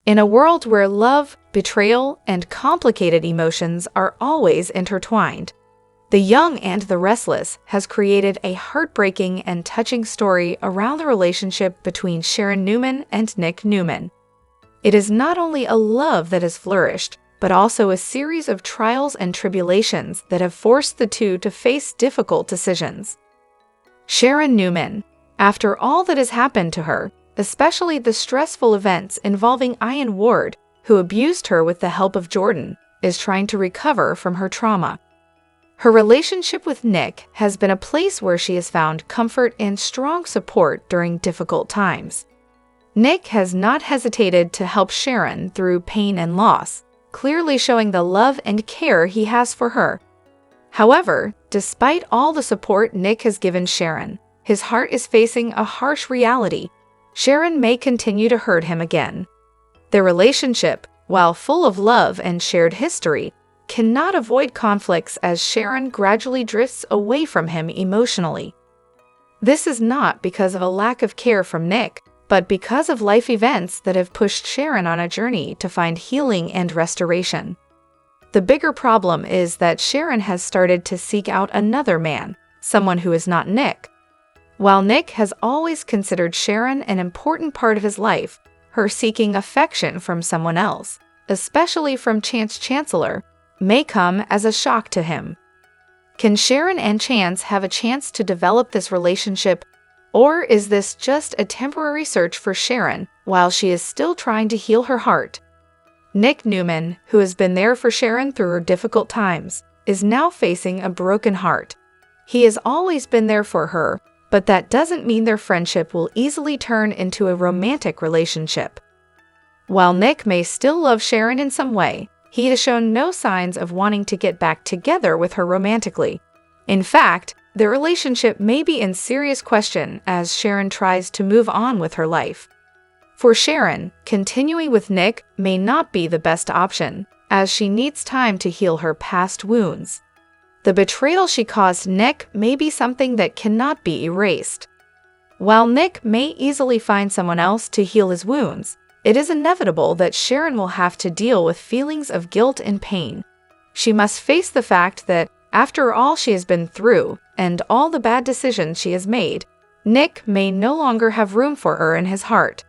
In a world where love, betrayal, and complicated emotions are always intertwined, The Young and the Restless has created a heartbreaking and touching story around the relationship between Sharon Newman and Nick Newman. It is not only a love that has flourished, but also a series of trials and tribulations that have forced the two to face difficult decisions. Sharon Newman, after all that has happened to her, especially the stressful events involving Ian Ward, who abused her with the help of Jordan, is trying to recover from her trauma. Her relationship with Nick has been a place where she has found comfort and strong support during difficult times. Nick has not hesitated to help Sharon through pain and loss, clearly showing the love and care he has for her. However, despite all the support Nick has given Sharon, his heart is facing a harsh reality. Sharon may continue to hurt him again. Their relationship, while full of love and shared history, cannot avoid conflicts as Sharon gradually drifts away from him emotionally. This is not because of a lack of care from Nick, but because of life events that have pushed Sharon on a journey to find healing and restoration. The bigger problem is that Sharon has started to seek out another man, someone who is not Nick. While Nick has always considered Sharon an important part of his life, her seeking affection from someone else, especially from Chance Chancellor, may come as a shock to him. Can Sharon and Chance have a chance to develop this relationship, or is this just a temporary search for Sharon while she is still trying to heal her heart? Nick Newman, who has been there for Sharon through her difficult times, is now facing a broken heart. He has always been there for her, but that doesn't mean their friendship will easily turn into a romantic relationship. While Nick may still love Sharon in some way, he has shown no signs of wanting to get back together with her romantically. In fact, their relationship may be in serious question as Sharon tries to move on with her life. For Sharon, continuing with Nick may not be the best option, as she needs time to heal her past wounds. The betrayal she caused Nick may be something that cannot be erased. While Nick may easily find someone else to heal his wounds, it is inevitable that Sharon will have to deal with feelings of guilt and pain. She must face the fact that, after all she has been through and all the bad decisions she has made, Nick may no longer have room for her in his heart.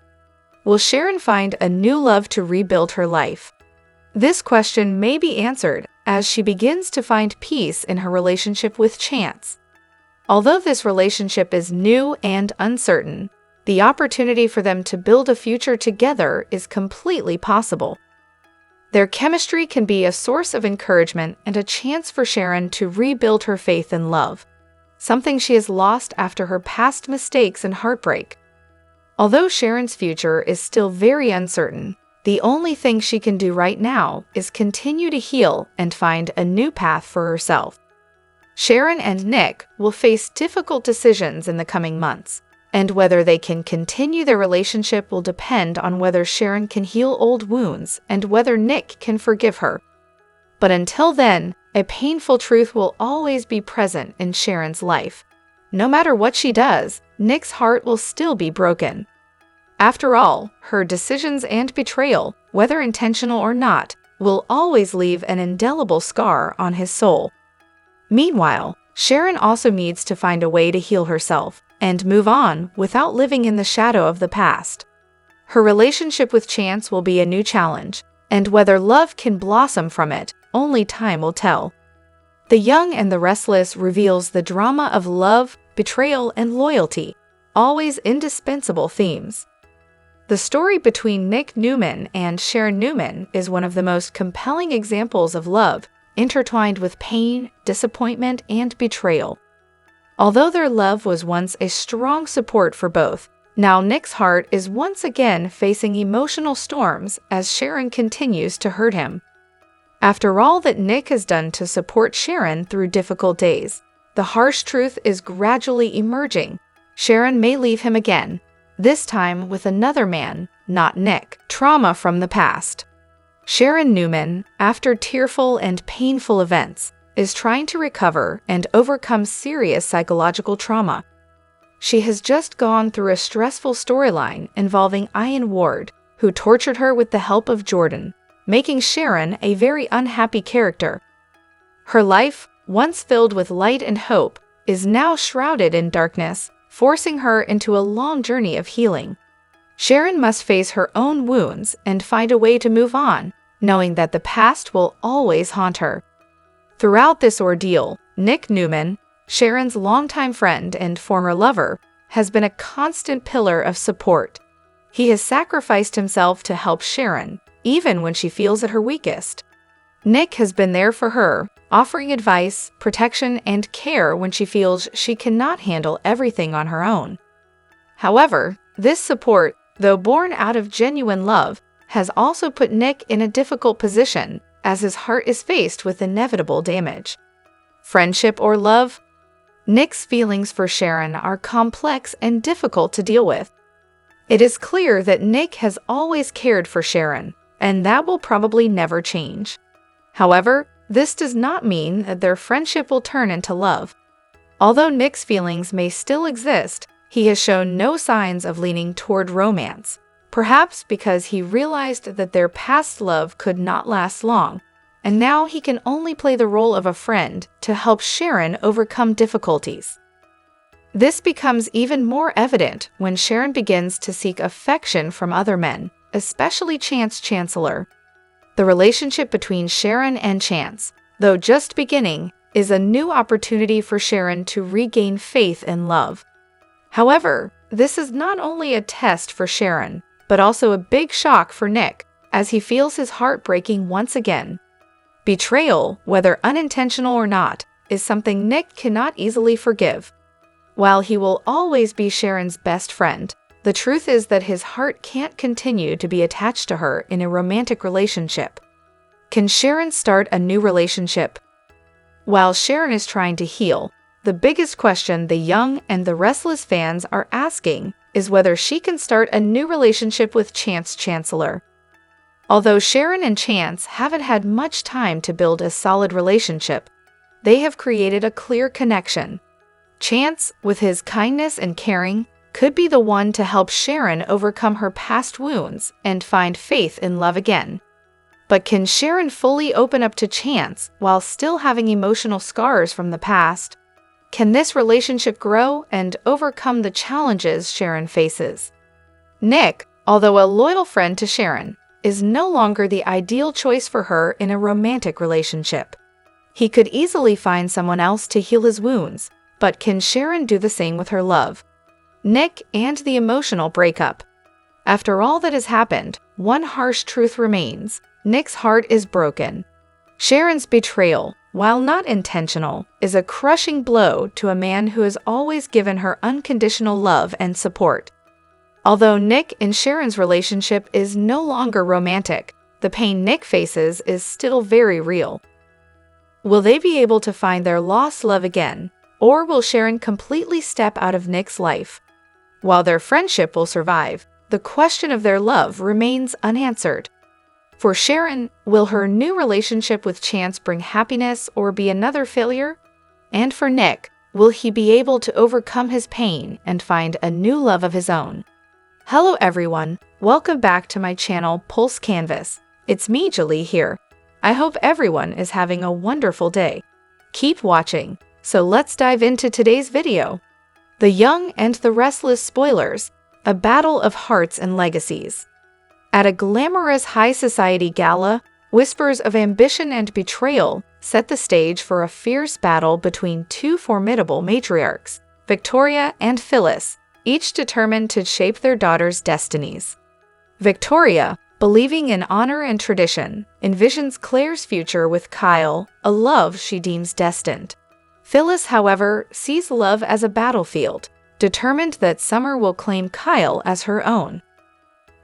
Will Sharon find a new love to rebuild her life? This question may be answered as she begins to find peace in her relationship with Chance. Although this relationship is new and uncertain, the opportunity for them to build a future together is completely possible. Their chemistry can be a source of encouragement and a chance for Sharon to rebuild her faith in love, something she has lost after her past mistakes and heartbreak. Although Sharon's future is still very uncertain, the only thing she can do right now is continue to heal and find a new path for herself. Sharon and Nick will face difficult decisions in the coming months, and whether they can continue their relationship will depend on whether Sharon can heal old wounds and whether Nick can forgive her. But until then, a painful truth will always be present in Sharon's life. No matter what she does, Nick's heart will still be broken. After all, her decisions and betrayal, whether intentional or not, will always leave an indelible scar on his soul. Meanwhile, Sharon also needs to find a way to heal herself and move on without living in the shadow of the past. Her relationship with Chance will be a new challenge, and whether love can blossom from it, only time will tell. The Young and the Restless reveals the drama of love, betrayal, and loyalty, always indispensable themes. The story between Nick Newman and Sharon Newman is one of the most compelling examples of love, intertwined with pain, disappointment, and betrayal. Although their love was once a strong support for both, now Nick's heart is once again facing emotional storms as Sharon continues to hurt him. After all that Nick has done to support Sharon through difficult days, the harsh truth is gradually emerging. Sharon may leave him again, this time with another man, not Nick. Trauma from the past. Sharon Newman, after tearful and painful events, is trying to recover and overcome serious psychological trauma. She has just gone through a stressful storyline involving Ian Ward, who tortured her with the help of Jordan, making Sharon a very unhappy character. Her life, once filled with light and hope, is now shrouded in darkness, forcing her into a long journey of healing. Sharon must face her own wounds and find a way to move on, knowing that the past will always haunt her. Throughout this ordeal, Nick Newman, Sharon's longtime friend and former lover, has been a constant pillar of support. He has sacrificed himself to help Sharon, even when she feels at her weakest. Nick has been there for her, offering advice, protection, and care when she feels she cannot handle everything on her own. However, this support, though born out of genuine love, has also put Nick in a difficult position as his heart is faced with inevitable damage. Friendship or love? Nick's feelings for Sharon are complex and difficult to deal with. It is clear that Nick has always cared for Sharon, and that will probably never change. However, this does not mean that their friendship will turn into love. Although Nick's feelings may still exist, he has shown no signs of leaning toward romance, perhaps because he realized that their past love could not last long, and now he can only play the role of a friend to help Sharon overcome difficulties. This becomes even more evident when Sharon begins to seek affection from other men, especially Chance Chancellor. The relationship between Sharon and Chance, though just beginning, is a new opportunity for Sharon to regain faith in love. However, this is not only a test for Sharon, but also a big shock for Nick, as he feels his heart breaking once again. Betrayal, whether unintentional or not, is something Nick cannot easily forgive. While he will always be Sharon's best friend, the truth is that his heart can't continue to be attached to her in a romantic relationship. Can Sharon start a new relationship? While Sharon is trying to heal, the biggest question the young and the restless fans are asking is whether she can start a new relationship with Chance Chancellor. Although Sharon and Chance haven't had much time to build a solid relationship, they have created a clear connection. Chance, with his kindness and caring, could be the one to help Sharon overcome her past wounds and find faith in love again. But can Sharon fully open up to Chance while still having emotional scars from the past? Can this relationship grow and overcome the challenges Sharon faces? Nick, although a loyal friend to Sharon, is no longer the ideal choice for her in a romantic relationship. He could easily find someone else to heal his wounds, but can Sharon do the same with her love? Nick and the emotional breakup. After all that has happened, one harsh truth remains: Nick's heart is broken. Sharon's betrayal, while not intentional, is a crushing blow to a man who has always given her unconditional love and support. Although Nick and Sharon's relationship is no longer romantic, the pain Nick faces is still very real. Will they be able to find their lost love again, or will Sharon completely step out of Nick's life? While their friendship will survive, the question of their love remains unanswered. For Sharon, will her new relationship with Chance bring happiness or be another failure? And for Nick, will he be able to overcome his pain and find a new love of his own? Hello everyone, welcome back to my channel Pulse Canvas. It's me, Julie, here. I hope everyone is having a wonderful day. Keep watching, so let's dive into today's video. The Young and the Restless spoilers, a battle of hearts and legacies. At a glamorous high society gala, whispers of ambition and betrayal set the stage for a fierce battle between two formidable matriarchs, Victoria and Phyllis, each determined to shape their daughters' destinies. Victoria, believing in honor and tradition, envisions Claire's future with Kyle, a love she deems destined. Phyllis, however, sees love as a battlefield, determined that Summer will claim Kyle as her own.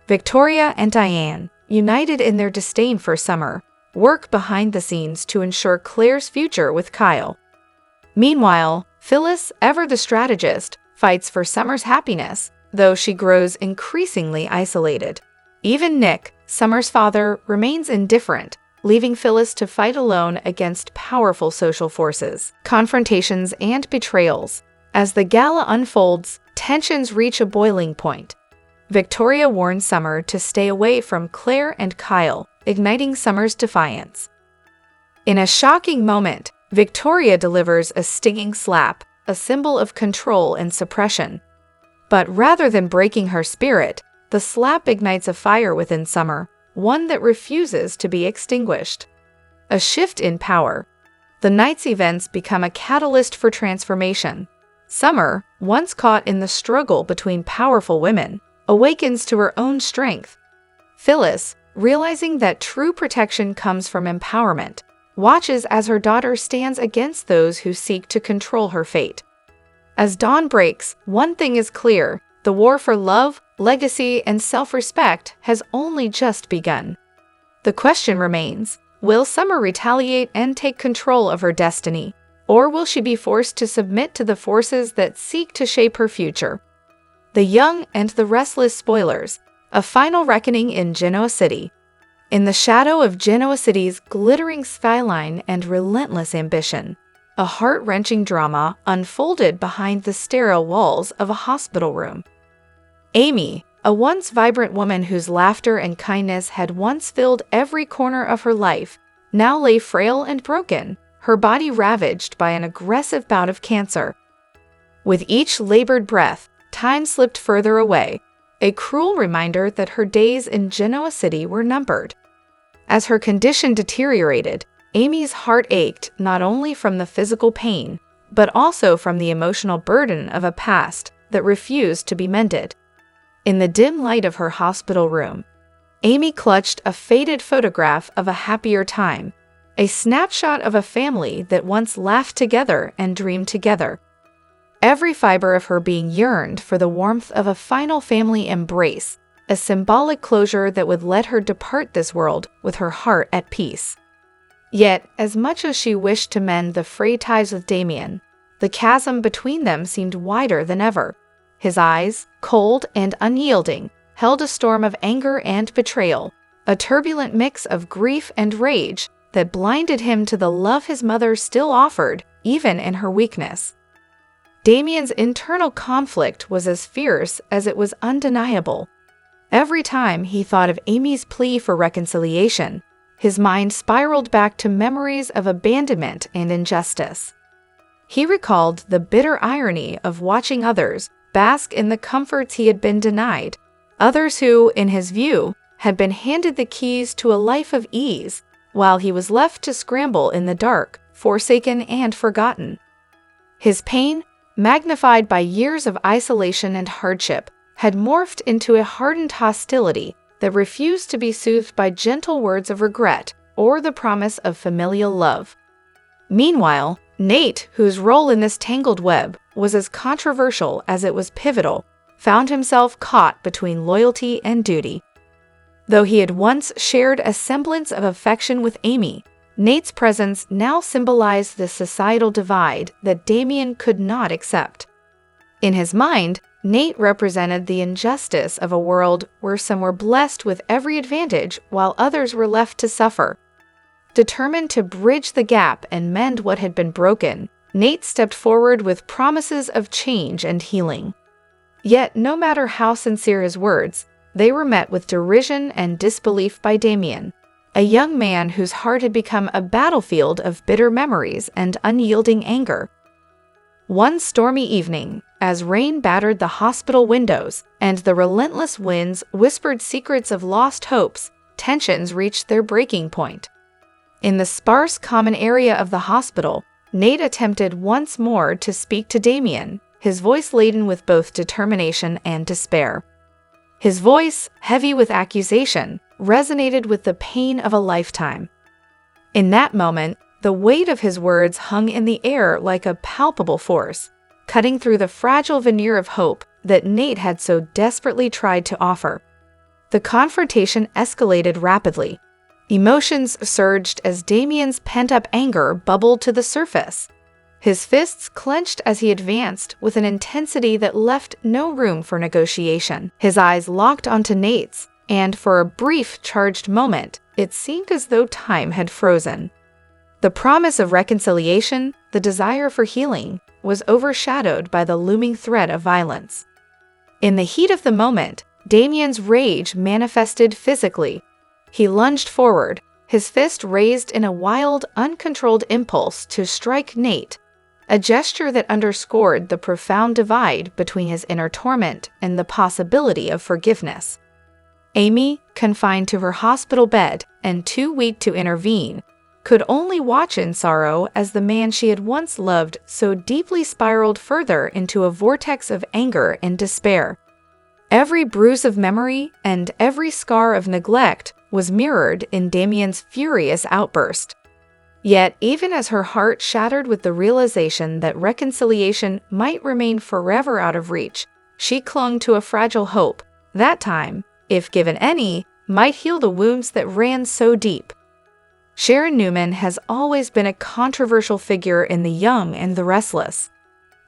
Victoria and Diane, united in their disdain for Summer, work behind the scenes to ensure Claire's future with Kyle. Meanwhile, Phyllis, ever the strategist, fights for Summer's happiness, though she grows increasingly isolated. Even Nick, Summer's father, remains indifferent, leaving Phyllis to fight alone against powerful social forces, confrontations, and betrayals. As the gala unfolds, tensions reach a boiling point. Victoria warns Summer to stay away from Claire and Kyle, igniting Summer's defiance. In a shocking moment, Victoria delivers a stinging slap, a symbol of control and suppression. But rather than breaking her spirit, the slap ignites a fire within Summer, one that refuses to be extinguished. A shift in power. The night's events become a catalyst for transformation. Summer, once caught in the struggle between powerful women, awakens to her own strength. Phyllis, realizing that true protection comes from empowerment, watches as her daughter stands against those who seek to control her fate. As dawn breaks, one thing is clear: the war for love, legacy, and self-respect has only just begun. The question remains, will Summer retaliate and take control of her destiny, or will she be forced to submit to the forces that seek to shape her future? The Young and the Restless spoilers, a final reckoning in Genoa City. In the shadow of Genoa City's glittering skyline and relentless ambition, a heart-wrenching drama unfolded behind the sterile walls of a hospital room. Amy, a once vibrant woman whose laughter and kindness had once filled every corner of her life, now lay frail and broken, her body ravaged by an aggressive bout of cancer. With each labored breath, time slipped further away, a cruel reminder that her days in Genoa City were numbered. As her condition deteriorated, Amy's heart ached not only from the physical pain, but also from the emotional burden of a past that refused to be mended. In the dim light of her hospital room, Amy clutched a faded photograph of a happier time, a snapshot of a family that once laughed together and dreamed together. Every fiber of her being yearned for the warmth of a final family embrace, a symbolic closure that would let her depart this world with her heart at peace. Yet, as much as she wished to mend the frayed ties with Damien, the chasm between them seemed wider than ever. His eyes, cold and unyielding, held a storm of anger and betrayal, a turbulent mix of grief and rage that blinded him to the love his mother still offered, even in her weakness. Damien's internal conflict was as fierce as it was undeniable. Every time he thought of Amy's plea for reconciliation, his mind spiraled back to memories of abandonment and injustice. He recalled the bitter irony of watching others bask in the comforts he had been denied, others who, in his view, had been handed the keys to a life of ease, while he was left to scramble in the dark, forsaken and forgotten. His pain, magnified by years of isolation and hardship, had morphed into a hardened hostility that refused to be soothed by gentle words of regret or the promise of familial love. Meanwhile, Nate, whose role in this tangled web was as controversial as it was pivotal, found himself caught between loyalty and duty. Though he had once shared a semblance of affection with Amy, Nate's presence now symbolized the societal divide that Damien could not accept. In his mind, Nate represented the injustice of a world where some were blessed with every advantage while others were left to suffer. Determined to bridge the gap and mend what had been broken, Nate stepped forward with promises of change and healing. Yet, no matter how sincere his words, they were met with derision and disbelief by Damien, a young man whose heart had become a battlefield of bitter memories and unyielding anger. One stormy evening, as rain battered the hospital windows and the relentless winds whispered secrets of lost hopes, tensions reached their breaking point. In the sparse common area of the hospital, Nate attempted once more to speak to Damien, his voice laden with both determination and despair. His voice, heavy with accusation, resonated with the pain of a lifetime. In that moment, the weight of his words hung in the air like a palpable force, cutting through the fragile veneer of hope that Nate had so desperately tried to offer. The confrontation escalated rapidly. Emotions surged as Damien's pent-up anger bubbled to the surface. His fists clenched as he advanced with an intensity that left no room for negotiation. His eyes locked onto Nate's, and for a brief, charged moment, it seemed as though time had frozen. The promise of reconciliation, the desire for healing, was overshadowed by the looming threat of violence. In the heat of the moment, Damien's rage manifested physically. He lunged forward, his fist raised in a wild, uncontrolled impulse to strike Nate, a gesture that underscored the profound divide between his inner torment and the possibility of forgiveness. Amy, confined to her hospital bed and too weak to intervene, could only watch in sorrow as the man she had once loved so deeply spiraled further into a vortex of anger and despair. Every bruise of memory and every scar of neglect was mirrored in Damien's furious outburst. Yet, even as her heart shattered with the realization that reconciliation might remain forever out of reach, she clung to a fragile hope that time, if given any, might heal the wounds that ran so deep. Sharon Newman has always been a controversial figure in The Young and the Restless.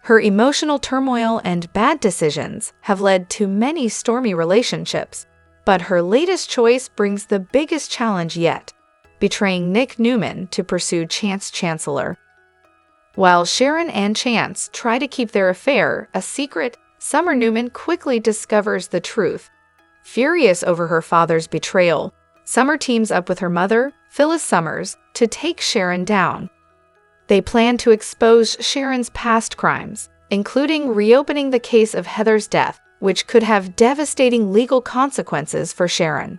Her emotional turmoil and bad decisions have led to many stormy relationships, but her latest choice brings the biggest challenge yet, betraying Nick Newman to pursue Chance Chancellor. While Sharon and Chance try to keep their affair a secret, Summer Newman quickly discovers the truth. Furious over her father's betrayal, Summer teams up with her mother, Phyllis Summers, to take Sharon down. They plan to expose Sharon's past crimes, including reopening the case of Heather's death, which could have devastating legal consequences for Sharon.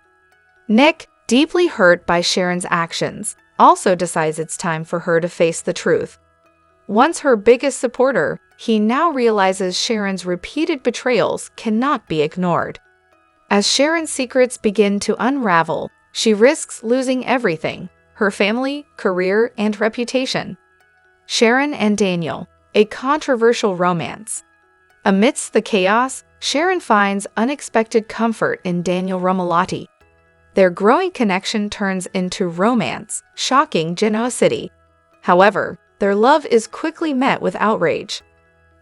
Nick, deeply hurt by Sharon's actions, also decides it's time for her to face the truth. Once her biggest supporter, he now realizes Sharon's repeated betrayals cannot be ignored. As Sharon's secrets begin to unravel, she risks losing everything: her family, career, and reputation. Sharon and Daniel, a controversial romance. Amidst the chaos, Sharon finds unexpected comfort in Daniel Romalotti. Their growing connection turns into romance, shocking generosity. However, their love is quickly met with outrage.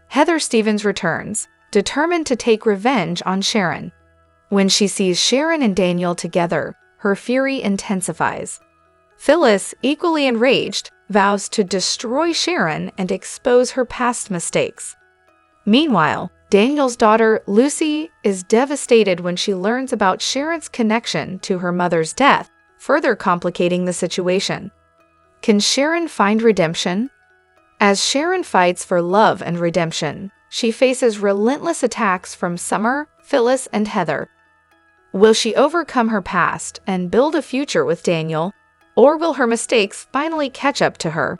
Heather Stevens returns, determined to take revenge on Sharon. When she sees Sharon and Daniel together, her fury intensifies. Phyllis, equally enraged, vows to destroy Sharon and expose her past mistakes. Meanwhile, Daniel's daughter, Lucy, is devastated when she learns about Sharon's connection to her mother's death, further complicating the situation. Can Sharon find redemption? As Sharon fights for love and redemption, she faces relentless attacks from Summer, Phyllis, and Heather. Will she overcome her past and build a future with Daniel, or will her mistakes finally catch up to her?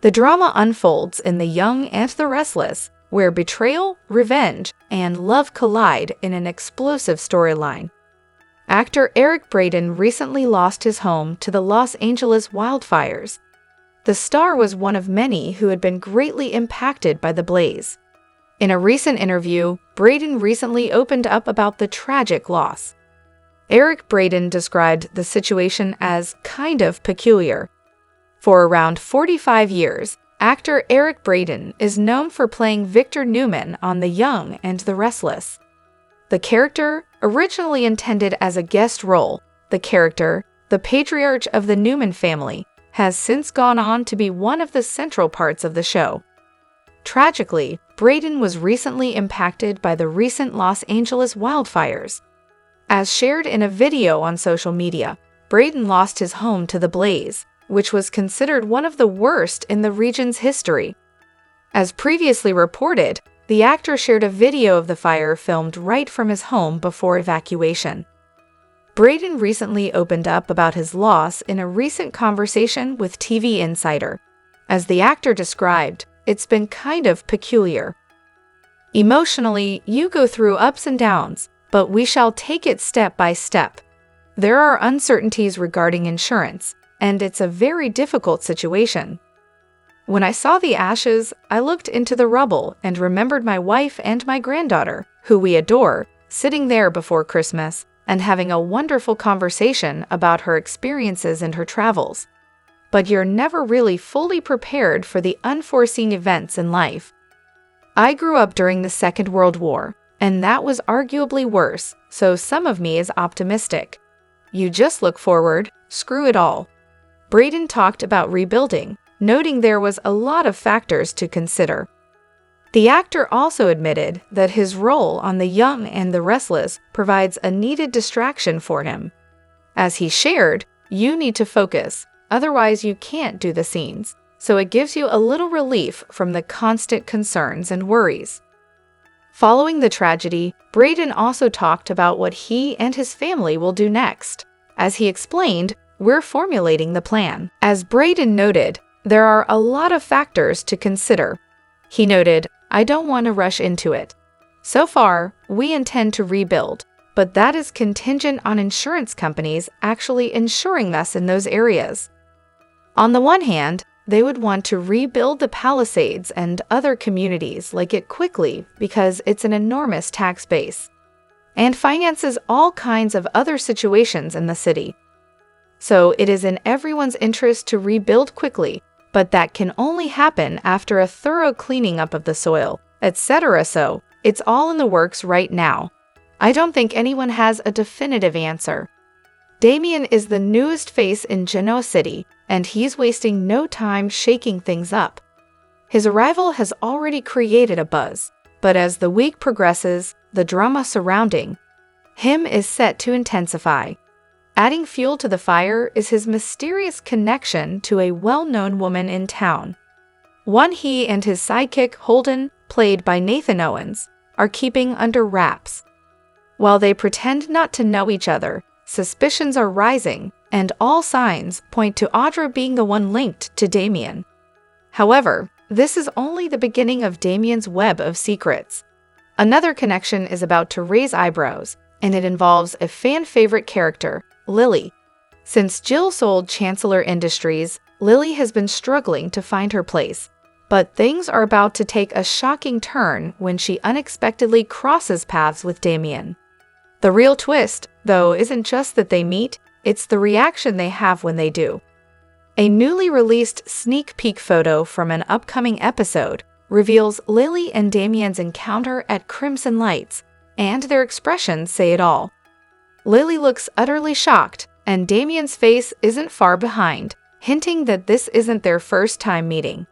The drama unfolds in The Young and the Restless, where betrayal, revenge, and love collide in an explosive storyline. Actor Eric Braeden recently lost his home to the Los Angeles wildfires. The star was one of many who had been greatly impacted by the blaze. In a recent interview, Braeden recently opened up about the tragic loss. Eric Braeden described the situation as kind of peculiar. For around 45 years, actor Eric Braeden is known for playing Victor Newman on The Young and the Restless. The character, originally intended as a guest role, the patriarch of the Newman family, has since gone on to be one of the central parts of the show. Tragically, Braeden was recently impacted by the recent Los Angeles wildfires. As shared in a video on social media, Braeden lost his home to the blaze, which was considered one of the worst in the region's history. As previously reported, the actor shared a video of the fire filmed right from his home before evacuation. Braeden recently opened up about his loss in a recent conversation with TV Insider. As the actor described, "It's been kind of peculiar. Emotionally, you go through ups and downs, but we shall take it step by step. There are uncertainties regarding insurance, and it's a very difficult situation. When I saw the ashes, I looked into the rubble and remembered my wife and my granddaughter, who we adore, sitting there before Christmas and having a wonderful conversation about her experiences and her travels. But you're never really fully prepared for the unforeseen events in life. I grew up during the Second World War, and that was arguably worse, so some of me is optimistic. You just look forward, screw it all." Braeden talked about rebuilding, noting there was a lot of factors to consider. The actor also admitted that his role on The Young and the Restless provides a needed distraction for him. As he shared, "You need to focus, otherwise you can't do the scenes, so it gives you a little relief from the constant concerns and worries." Following the tragedy, Braden also talked about what he and his family will do next. As he explained, "We're formulating the plan." As Braden noted, there are a lot of factors to consider. He noted, "I don't want to rush into it. So far, we intend to rebuild, but that is contingent on insurance companies actually insuring us in those areas." On the one hand, they would want to rebuild the Palisades and other communities like it quickly because it's an enormous tax base and finances all kinds of other situations in the city. So it is in everyone's interest to rebuild quickly, but that can only happen after a thorough cleaning up of the soil, etc. So it's all in the works right now. I don't think anyone has a definitive answer. Damien is the newest face in Genoa City, and he's wasting no time shaking things up. His arrival has already created a buzz, but as the week progresses, the drama surrounding him is set to intensify. Adding fuel to the fire is his mysterious connection to a well-known woman in town. One he and his sidekick Holden, played by Nathan Owens, are keeping under wraps. While they pretend not to know each other, suspicions are rising, and all signs point to Audra being the one linked to Damien. However, this is only the beginning of Damien's web of secrets. Another connection is about to raise eyebrows, and it involves a fan-favorite character, Lily. Since Jill sold Chancellor Industries, Lily has been struggling to find her place. But things are about to take a shocking turn when she unexpectedly crosses paths with Damien. The real twist, though, isn't just that they meet, it's the reaction they have when they do. A newly released sneak peek photo from an upcoming episode reveals Lily and Damien's encounter at Crimson Lights, and their expressions say it all. Lily looks utterly shocked, and Damien's face isn't far behind, hinting that this isn't their first time meeting.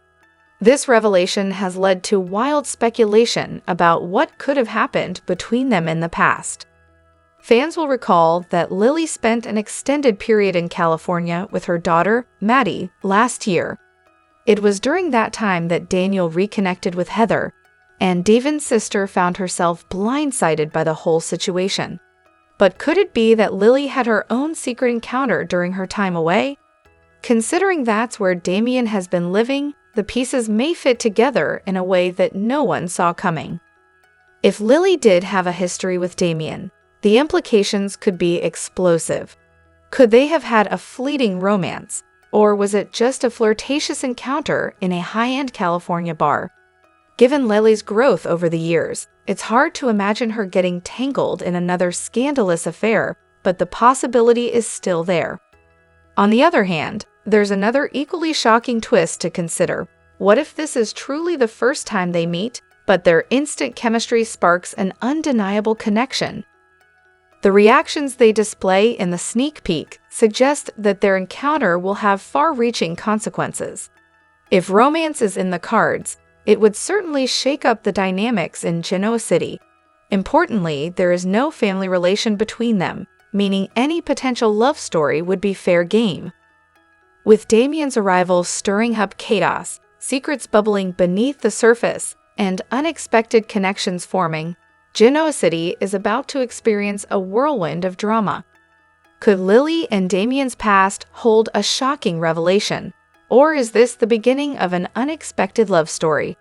This revelation has led to wild speculation about what could have happened between them in the past. Fans will recall that Lily spent an extended period in California with her daughter, Maddie, last year. It was during that time that Daniel reconnected with Heather, and Davin's sister found herself blindsided by the whole situation. But could it be that Lily had her own secret encounter during her time away? Considering that's where Damien has been living, the pieces may fit together in a way that no one saw coming. If Lily did have a history with Damien, the implications could be explosive. Could they have had a fleeting romance, or was it just a flirtatious encounter in a high-end California bar? Given Lily's growth over the years, it's hard to imagine her getting tangled in another scandalous affair, but the possibility is still there. On the other hand, there's another equally shocking twist to consider. What if this is truly the first time they meet, but their instant chemistry sparks an undeniable connection? The reactions they display in the sneak peek suggest that their encounter will have far-reaching consequences. If romance is in the cards, it would certainly shake up the dynamics in Genoa City. Importantly, there is no family relation between them, meaning any potential love story would be fair game. With Damien's arrival stirring up chaos, secrets bubbling beneath the surface, and unexpected connections forming, Genoa City is about to experience a whirlwind of drama. Could Lily and Damien's past hold a shocking revelation? Or is this the beginning of an unexpected love story?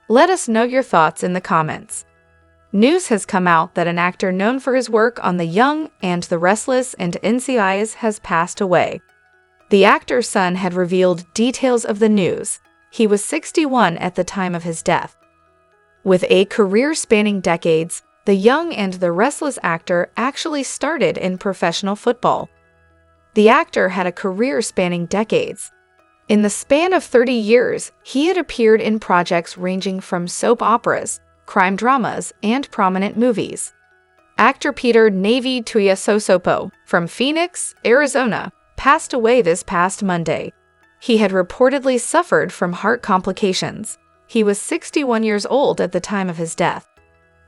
Let us know your thoughts in the comments. News has come out that an actor known for his work on The Young and the Restless and NCIS has passed away. The actor's son had revealed details of the news. He was 61 at the time of his death. With a career spanning decades, the Young and the Restless actor actually started in professional football. The actor had a career spanning decades. In the span of 30 years, he had appeared in projects ranging from soap operas, crime dramas, and prominent movies. Actor Peter Navy Tuiasosopo from Phoenix, Arizona, passed away this past Monday. He had reportedly suffered from heart complications. He was 61 years old at the time of his death.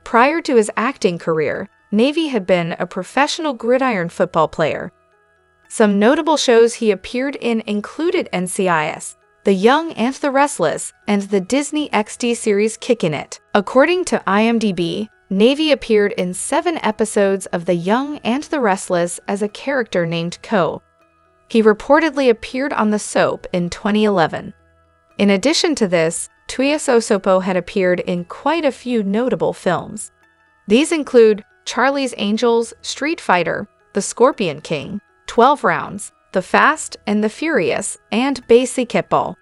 Prior to his acting career, Navy had been a professional gridiron football player. Some notable shows he appeared in included NCIS, The Young and the Restless, and the Disney XD series Kickin' It. According to IMDb, Navy appeared in 7 episodes of The Young and the Restless as a character named Ko. He reportedly appeared on the soap in 2011. In addition to this, Tuiasosopo had appeared in quite a few notable films. These include Charlie's Angels, Street Fighter, The Scorpion King, 12 Rounds, The Fast and the Furious, and Basketball.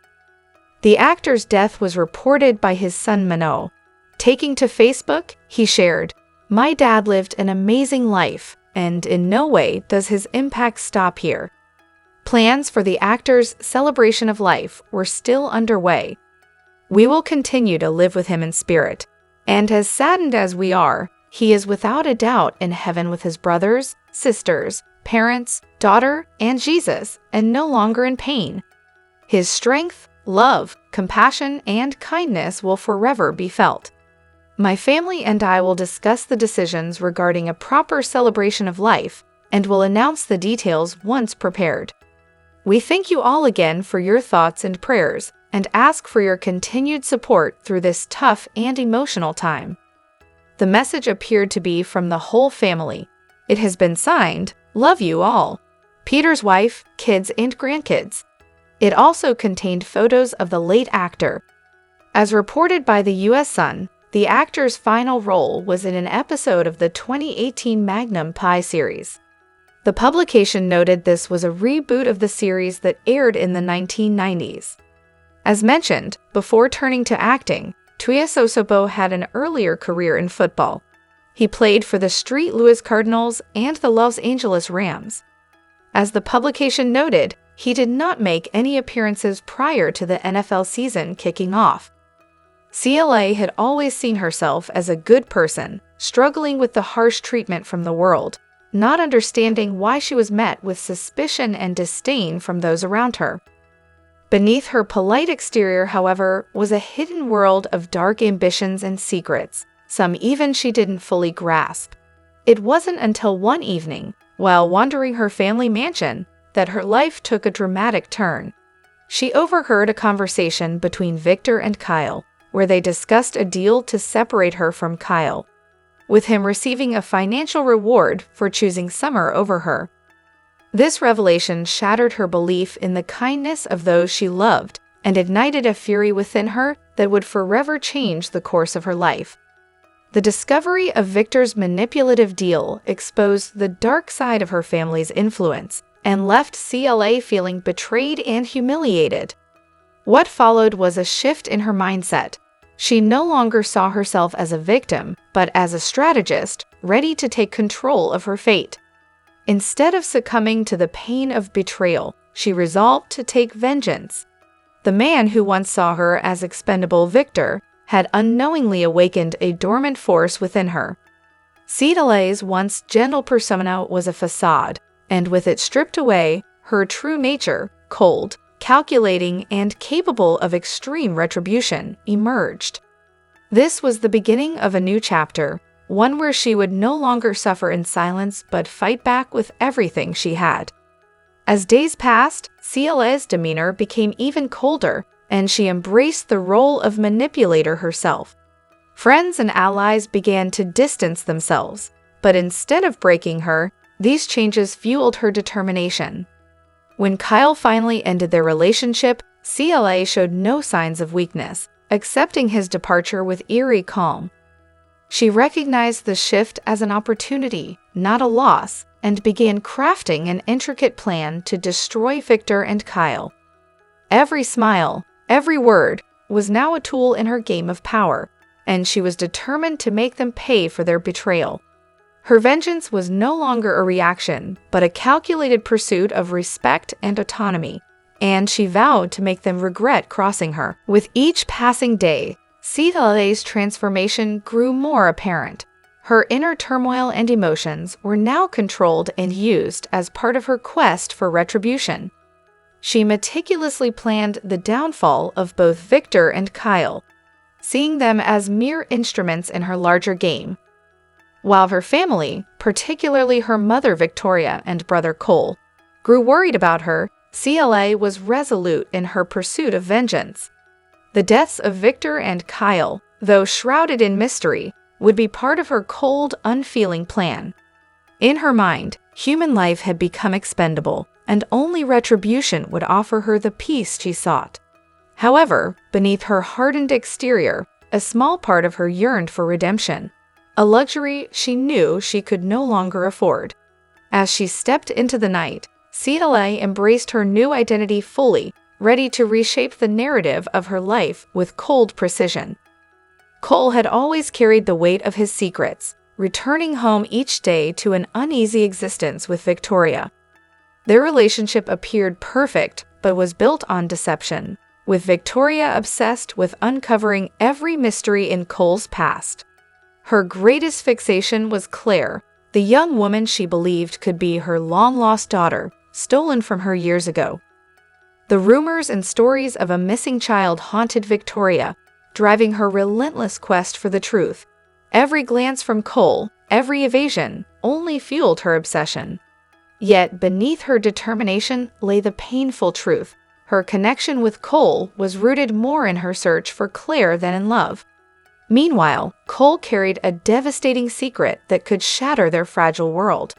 The actor's death was reported by his son Mano. Taking to Facebook, he shared, "My dad lived an amazing life, and in no way does his impact stop here." Plans for the actor's celebration of life were still underway. "We will continue to live with him in spirit, and as saddened as we are, he is without a doubt in heaven with his brothers, sisters, parents, daughter, and Jesus, and no longer in pain. His strength, love, compassion, and kindness will forever be felt. My family and I will discuss the decisions regarding a proper celebration of life and will announce the details once prepared. We thank you all again for your thoughts and prayers and ask for your continued support through this tough and emotional time." The message appeared to be from the whole family. It has been signed, "Love you all. Peter's wife, kids, and grandkids." It also contained photos of the late actor. As reported by the U.S. Sun, the actor's final role was in an episode of the 2018 Magnum Pie series. The publication noted this was a reboot of the series that aired in the 1990s. As mentioned, before turning to acting, Tuiasosopo had an earlier career in football. He played for the St. Louis Cardinals and the Los Angeles Rams. As the publication noted, he did not make any appearances prior to the NFL season kicking off. CLA had always seen herself as a good person, struggling with the harsh treatment from the world, not understanding why she was met with suspicion and disdain from those around her. Beneath her polite exterior, however, was a hidden world of dark ambitions and secrets, some even she didn't fully grasp. It wasn't until one evening, while wandering her family mansion, that her life took a dramatic turn. She overheard a conversation between Victor and Kyle, where they discussed a deal to separate her from Kyle, with him receiving a financial reward for choosing Summer over her. This revelation shattered her belief in the kindness of those she loved and ignited a fury within her that would forever change the course of her life. The discovery of Victor's manipulative deal exposed the dark side of her family's influence and left CLA feeling betrayed and humiliated. What followed was a shift in her mindset. She no longer saw herself as a victim, but as a strategist, ready to take control of her fate. Instead of succumbing to the pain of betrayal, she resolved to take vengeance. The man who once saw her as expendable Victor had unknowingly awakened a dormant force within her. CLA's once gentle persona was a facade, and with it stripped away, her true nature, cold, calculating, and capable of extreme retribution, emerged. This was the beginning of a new chapter, one where she would no longer suffer in silence but fight back with everything she had. As days passed, CLA's demeanor became even colder, and she embraced the role of manipulator herself. Friends and allies began to distance themselves, but instead of breaking her, these changes fueled her determination. When Kyle finally ended their relationship, CLA showed no signs of weakness, accepting his departure with eerie calm. She recognized the shift as an opportunity, not a loss, and began crafting an intricate plan to destroy Victor and Kyle. Every smile, every word, was now a tool in her game of power, and she was determined to make them pay for their betrayal. Her vengeance was no longer a reaction, but a calculated pursuit of respect and autonomy, and she vowed to make them regret crossing her. With each passing day, CLA's transformation grew more apparent. Her inner turmoil and emotions were now controlled and used as part of her quest for retribution. She meticulously planned the downfall of both Victor and Kyle, seeing them as mere instruments in her larger game. While her family, particularly her mother Victoria and brother Cole, grew worried about her, CLA was resolute in her pursuit of vengeance. The deaths of Victor and Kyle, though shrouded in mystery, would be part of her cold, unfeeling plan. In her mind, human life had become expendable, and only retribution would offer her the peace she sought. However, beneath her hardened exterior, a small part of her yearned for redemption, a luxury she knew she could no longer afford. As she stepped into the night, CLA embraced her new identity fully, ready to reshape the narrative of her life with cold precision. Cole had always carried the weight of his secrets, returning home each day to an uneasy existence with Victoria. Their relationship appeared perfect, but was built on deception, with Victoria obsessed with uncovering every mystery in Cole's past. Her greatest fixation was Claire, the young woman she believed could be her long-lost daughter, stolen from her years ago. The rumors and stories of a missing child haunted Victoria, driving her relentless quest for the truth. Every glance from Cole, every evasion, only fueled her obsession. Yet beneath her determination lay the painful truth. Her connection with Cole was rooted more in her search for Claire than in love. Meanwhile, Cole carried a devastating secret that could shatter their fragile world.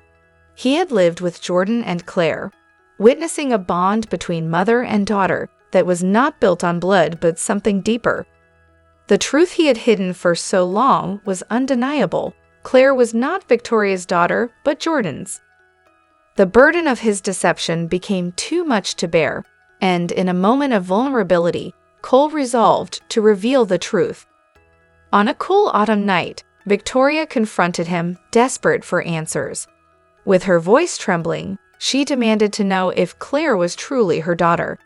He had lived with Jordan and Claire, witnessing a bond between mother and daughter that was not built on blood but something deeper. The truth he had hidden for so long was undeniable. Claire was not Victoria's daughter, but Jordan's. The burden of his deception became too much to bear, and in a moment of vulnerability, Cole resolved to reveal the truth. On a cool autumn night, Victoria confronted him, desperate for answers. With her voice trembling, she demanded to know if Claire was truly her daughter.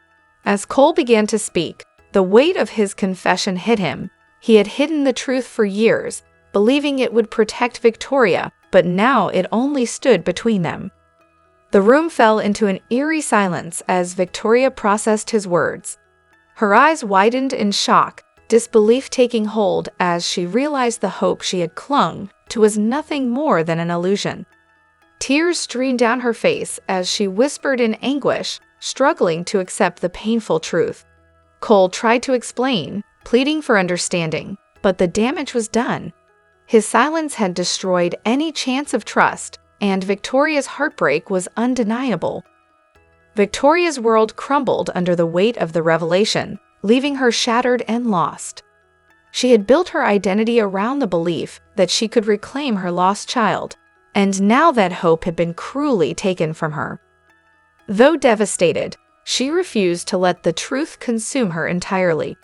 As Cole began to speak, the weight of his confession hit him. He had hidden the truth for years, believing it would protect Victoria, but now it only stood between them. The room fell into an eerie silence as Victoria processed his words. Her eyes widened in shock, disbelief taking hold as she realized the hope she had clung to was nothing more than an illusion. Tears streamed down her face as she whispered in anguish, struggling to accept the painful truth. Cole tried to explain, pleading for understanding, but the damage was done. His silence had destroyed any chance of trust, and Victoria's heartbreak was undeniable. Victoria's world crumbled under the weight of the revelation, leaving her shattered and lost. She had built her identity around the belief that she could reclaim her lost child, and now that hope had been cruelly taken from her. Though devastated, she refused to let the truth consume her entirely.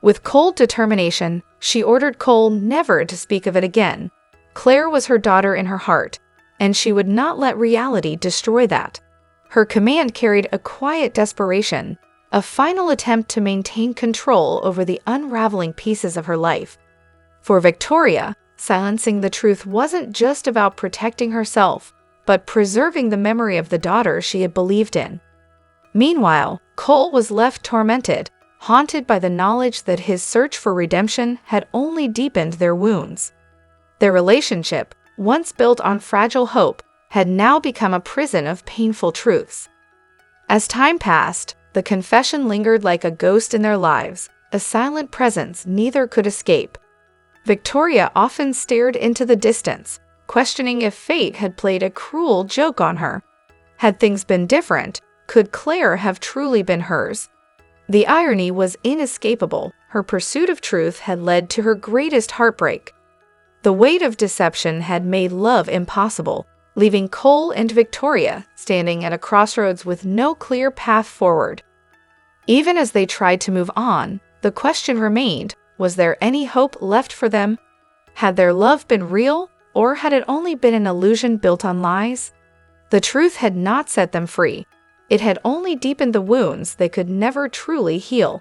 With cold determination, she ordered Cole never to speak of it again. Claire was her daughter in her heart, and she would not let reality destroy that. Her command carried a quiet desperation, a final attempt to maintain control over the unraveling pieces of her life. For Victoria, silencing the truth wasn't just about protecting herself, but preserving the memory of the daughter she had believed in. Meanwhile, Cole was left tormented, haunted by the knowledge that his search for redemption had only deepened their wounds. Their relationship, once built on fragile hope, had now become a prison of painful truths. As time passed, the confession lingered like a ghost in their lives, a silent presence neither could escape. Victoria often stared into the distance, questioning if fate had played a cruel joke on her. Had things been different, could Claire have truly been hers? The irony was inescapable. Her pursuit of truth had led to her greatest heartbreak. The weight of deception had made love impossible, leaving Cole and Victoria standing at a crossroads with no clear path forward. Even as they tried to move on, the question remained, was there any hope left for them? Had their love been real, or had it only been an illusion built on lies? The truth had not set them free. It had only deepened the wounds they could never truly heal.